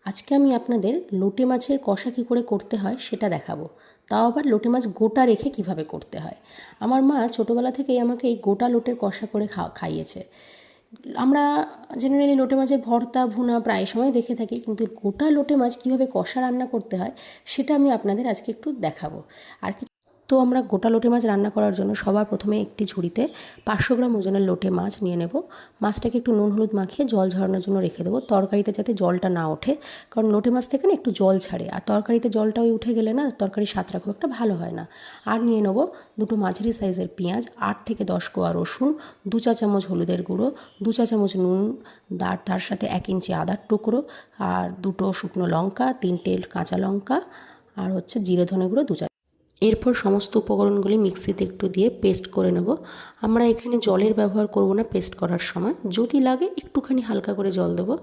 আজকে আমি আপনাদের লোটে মাছের কষা কী করে করতে হয় সেটা দেখাবো। তাও আবার লোটে মাছ গোটা রেখে কিভাবে করতে হয়। আমার মা ছোটোবেলা থেকেই আমাকে এই গোটা লোটের কষা করে খাইয়েছে। আমরা জেনারেলি লোটে মাছের ভর্তা ভুনা প্রায় সময় দেখে থাকি, কিন্তু গোটা লোটে মাছ কীভাবে কষা রান্না করতে হয় সেটা আমি আপনাদের আজকে একটু দেখাবো। আর তো আমরা গোটা লোটে মাছ রান্না করার জন্য সবার প্রথমে একটি ঝুড়িতে 500 গ্রাম ওজনের লোটে মাছ নিয়ে নেব। মাছটাকে একটু নুন হলুদ মাখিয়ে জল ঝরানোর জন্য রেখে দেবো, তরকারিতে যাতে জলটা না ওঠে, কারণ লোটে মাছ থেকে না একটু জল ছাড়ে, আর তরকারিতে জলটা উঠে গেলে না তরকারির স্বাদটা খুব একটা ভালো হয় না। আর নিয়ে নেবো দুটো মাঝারি সাইজের পেঁয়াজ, 8 থেকে 10 কোয়া রসুন, 2 চা চামচ হলুদের গুঁড়ো, 2 চা চামচ নুন, তার সাথে 1 ইঞ্চি আদার টুকরো, আর 2টো শুকনো লঙ্কা, 3টে কাঁচা লঙ্কা, আর জিরে ধনে গুঁড়ো 2 চা। এরপর সমস্ত উপকরণগুলি মিক্সিতে একটু দিয়ে পেস্ট করে নেব। আমরা এখানে জলের ব্যবহার করব না পেস্ট করার সময়, যদি লাগে একটুখানি হালকা করে জল দেবো।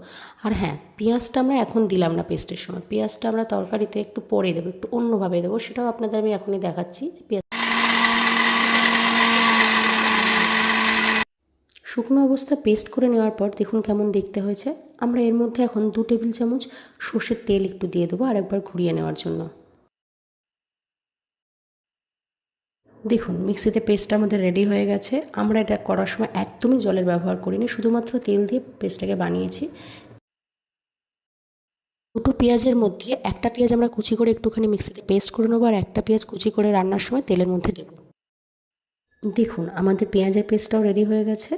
আর হ্যাঁ, পেঁয়াজটা আমরা এখন দিলাম না পেস্টের সময়, পেঁয়াজটা আমরা তরকারিতে একটু পরে দেবো, একটু অন্যভাবে দেবো, সেটাও আপনাদের আমি এখনই দেখাচ্ছি। শুকনো অবস্থা পেস্ট করে নেওয়ার পর দেখুন কেমন দেখতে হয়েছে। আমরা এর মধ্যে এখন 2 টেবিল চামচ সর্ষের তেল একটু দিয়ে দেবো আরেকবার ঘুরিয়ে নেওয়ার জন্য। দেখুন মিক্সিতে পেস্টটা আমাদের রেডি হয়ে গেছে। আমরা এটা করার সময় একদমই জলের ব্যবহার করিনি, শুধুমাত্র তেল দিয়ে পেস্টটাকে বানিয়েছি। দুটো পেঁয়াজের মধ্যে একটা পেঁয়াজ আমরা কুচি করে একটুখানি মিক্সিতে পেস্ট করে নেবো, আর একটা পেঁয়াজ কুচি করে রান্নার সময় তেলের মধ্যে দেবো। দেখুন আমাদের পেঁয়াজের পেস্টটাও রেডি হয়ে গেছে।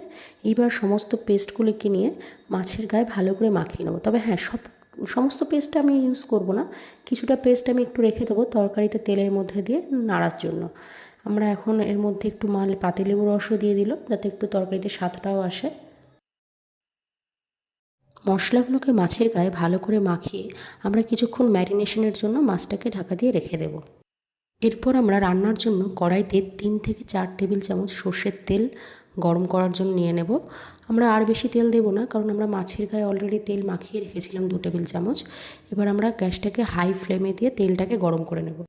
এইবার সমস্ত পেস্টগুলোকে নিয়ে মাছের গায়ে ভালো করে মাখিয়ে নেবো। তবে হ্যাঁ, সমস্ত পেস্টটা আমি ইউজ করব না, কিছুটা পেস্ট আমি একটু রেখে দেবো তরকারিতে তেলের মধ্যে দিয়ে নাড়ার জন্য। আমরা এখন এর মধ্যে একটু পাতিলেবুর রসও দিয়ে দিল, যাতে একটু তরকারিতে স্বাদটাও আসে। মশলাগুলোকে মাছের গায়ে ভালো করে মাখিয়ে আমরা কিছুক্ষণ ম্যারিনেশনের জন্য মাছটাকে ঢাকা দিয়ে রেখে দেব। এরপর আমরা রান্নার জন্য কড়াইতে 3 থেকে 4 টেবিল চামচ সর্ষের তেল গরম করার জন্য নিয়ে নেব। আমরা আর বেশি তেল দেব না, কারণ আমরা মাছের গায়ে অলরেডি তেল মাখিয়ে রেখেছিলাম 2 টেবিল চামচ। এবার আমরা গ্যাসটাকে হাই ফ্লেমে দিয়ে তেলটাকে গরম করে নেব।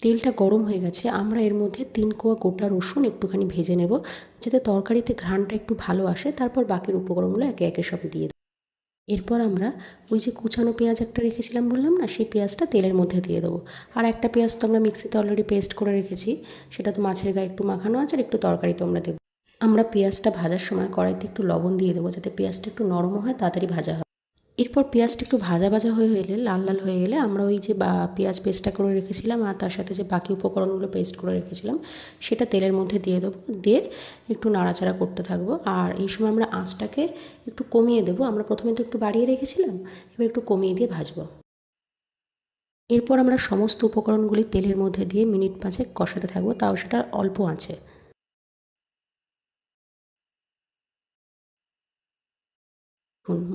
তেলটা গরম হয়ে গেছে, আমরা এর মধ্যে 3 কোয়া গোটা রসুন একটুখানি ভেজে নেব, যাতে তরকারিতে ঘ্রাণটা একটু ভালো আসে। তারপর বাকির উপকরণগুলো একে একে সব দিয়ে দেব। এরপর আমরা ওই যে কুচানো পেঁয়াজ একটা রেখেছিলাম বললাম না, সেই পেঁয়াজটা তেলের মধ্যে দিয়ে দেবো। আর একটা পেঁয়াজ তো আমরা মিক্সিতে অলরেডি পেস্ট করে রেখেছি, সেটা তো মাছের গায়ে একটু মাখানো আছে, আর একটু তরকারিতে আমরা দেবো। আমরা পেঁয়াজটা ভাজার সময় কড়াইতে একটু লবণ দিয়ে দেবো, যাতে পেঁয়াজটা একটু নরম হয়, তাড়াতাড়ি ভাজা হয়। এরপর পেঁয়াজটা একটু ভাজা ভাজা হয়ে এলে, লাল লাল হয়ে গেলে, আমরা ওই যে পেঁয়াজ পেস্টটা করে রেখেছিলাম আর তার সাথে যে বাকি উপকরণগুলো পেস্ট করে রেখেছিলাম সেটা তেলের মধ্যে দিয়ে দেবো, দিয়ে একটু নাড়াচাড়া করতে থাকবো। আর এই সময় আমরা আঁচটাকে একটু কমিয়ে দেবো, আমরা প্রথমে তো একটু বাড়িয়ে রেখেছিলাম, এবার একটু কমিয়ে দিয়ে ভাজবো। এরপর আমরা সমস্ত উপকরণগুলি তেলের মধ্যে দিয়ে মিনিট 5 কষাতে থাকবো, তাও সেটা অল্প আঁচে।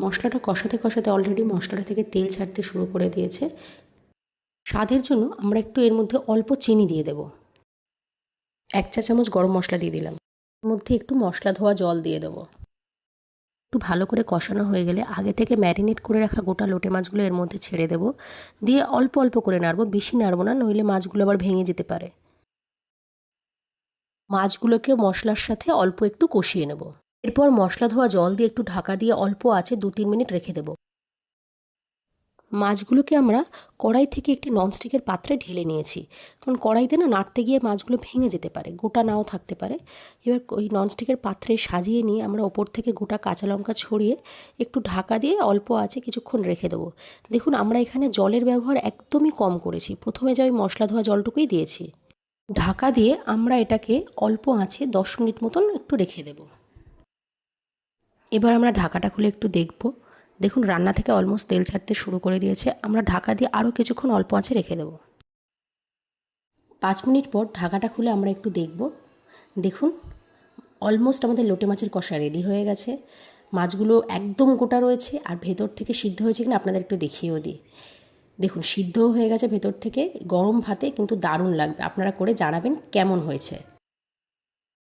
মশলাটা কষাতে কষাতে অলরেডি মশলাটা থেকে তেল ছাড়তে শুরু করে দিয়েছে। স্বাদের জন্য আমরা একটু এর মধ্যে অল্প চিনি দিয়ে দেব। 1 চা চামচ গরম মশলা দিয়ে দিলাম। এর মধ্যে একটু মশলা ধোয়া জল দিয়ে দেবো। একটু ভালো করে কষানো হয়ে গেলে আগে থেকে ম্যারিনেট করে রাখা গোটা লোটে মাছগুলো এর মধ্যে ছেড়ে দেব, দিয়ে অল্প অল্প করে নাড়বো, বেশি নাড়বো না, নইলে মাছগুলো আবার ভেঙে যেতে পারে। মাছগুলোকে মশলার সাথে অল্প একটু কষিয়ে নেব। এরপর মশলা ধোয়া জল দিয়ে একটু ঢাকা দিয়ে অল্প আঁচে 2-3 মিনিট রেখে দেব। মাছগুলোকে আমরা কড়াই থেকে একটি ননস্টিকের পাত্রে ঢেলে নিয়েছি, কারণ কড়াইতে না নাড়তে গিয়ে মাছগুলো ভেঙে যেতে পারে, গোটা নাও থাকতে পারে। এবার ওই ননস্টিকের পাত্রে সাজিয়ে নিয়ে আমরা ওপর থেকে গোটা কাঁচা লঙ্কা ছড়িয়ে একটু ঢাকা দিয়ে অল্প আঁচে কিছুক্ষণ রেখে দেবো। দেখুন আমরা এখানে জলের ব্যবহার একদমই কম করেছি, প্রথমে যে ওই মশলা ধোয়া জলটুকুই দিয়েছি। ঢাকা দিয়ে আমরা এটাকে অল্প আঁচে 10 মিনিট মতন একটু রেখে দেব। এবার আমরা ঢাকাটা খুলে একটু দেখব। দেখুন রান্না থেকে অলমোস্ট তেল ছাড়তে শুরু করে দিয়েছে। আমরা ঢাকা দিয়ে আরও কিছুক্ষণ অল্প আঁচে রেখে দেব। 5 মিনিট পর ঢাকাটা খুলে আমরা একটু দেখব। দেখুন অলমোস্ট আমাদের লোটে মাছের কষা রেডি হয়ে গেছে। মাছগুলো একদম গোটা রয়েছে, আর ভেতর থেকে সিদ্ধ হয়েছে কিনা আপনাদের একটু দেখিয়েও দিই। দেখুন সিদ্ধও হয়ে গেছে ভেতর থেকে, গরম ভাতে কিন্তু দারুণ লাগবে। আপনারা করে জানাবেন কেমন হয়েছে।